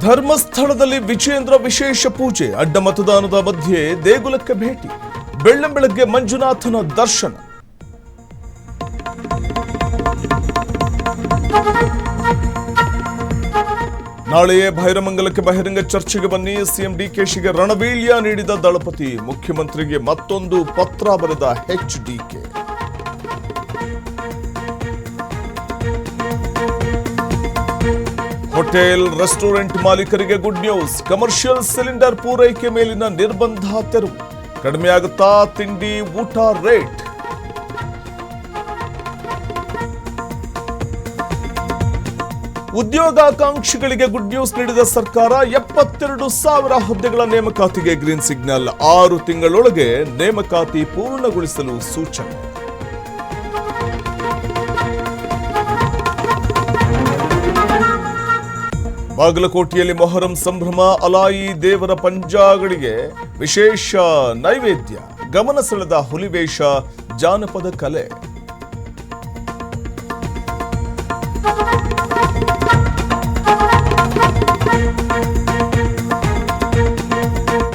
ಧರ್ಮಸ್ಥಳದಲ್ಲಿ ವಿಜೇಂದ್ರ ವಿಶೇಷ ಪೂಜೆ, ಅಡ್ಡ ಮತದಾನದ ಮಧ್ಯೆ ದೇಗುಲಕ್ಕೆ ಭೇಟಿ, ಬೆಳ್ಳಂಬೆಳಗ್ಗೆ ಮಂಜುನಾಥನ ದರ್ಶನ. ನಾಳೆಯೇ ಭೈರಮಂಗಲಕ್ಕೆ ಬಹಿರಂಗ ಚರ್ಚೆಗೆ ಬನ್ನಿ, ಸಿಎಂ ಡಿಕೆಶಿಗೆ ರಣವೀಳ್ಯ ನೀಡಿದ ದಳಪತಿ, ಮುಖ್ಯಮಂತ್ರಿಗೆ ಮತ್ತೊಂದು ಪತ್ರ ಬರೆದ ಎಚ್ಡಿಕೆ. ಹೋಟೆಲ್ ರೆಸ್ಟೋರೆಂಟ್ ಮಾಲೀಕರಿಗೆ ಗುಡ್ ನ್ಯೂಸ್, ಕಮರ್ಷಿಯಲ್ ಸಿಲಿಂಡರ್ ಪೂರೈಕೆ ಮೇಲಿನ ನಿರ್ಬಂಧ ತೆರವು, ಕಡಿಮೆಯಾಗುತ್ತಾ ತಿಂಡಿ ಊಟ ರೇಟ್. ಉದ್ಯೋಗಾಕಾಂಕ್ಷಿಗಳಿಗೆ ಗುಡ್ ನ್ಯೂಸ್ ನೀಡಿದ ಸರ್ಕಾರ, 72,000 ಹುದ್ದೆಗಳ ನೇಮಕಾತಿಗೆ ಗ್ರೀನ್ ಸಿಗ್ನಲ್, 6 ತಿಂಗಳೊಳಗೆ ನೇಮಕಾತಿ ಪೂರ್ಣಗೊಳಿಸಲು ಸೂಚನೆ. ಬಾಗಲಕೋಟೆಯಲ್ಲಿ ಮೊಹರಂ ಸಂಭ್ರಮ, ಅಲಾಯಿ ದೇವರ ಪಂಜಾಗಳಿಗೆ ವಿಶೇಷ ನೈವೇದ್ಯ, ಗಮನ ಸೆಳೆದ ಹುಲಿವೇಷ, ಜಾನಪದ ಕಲೆ.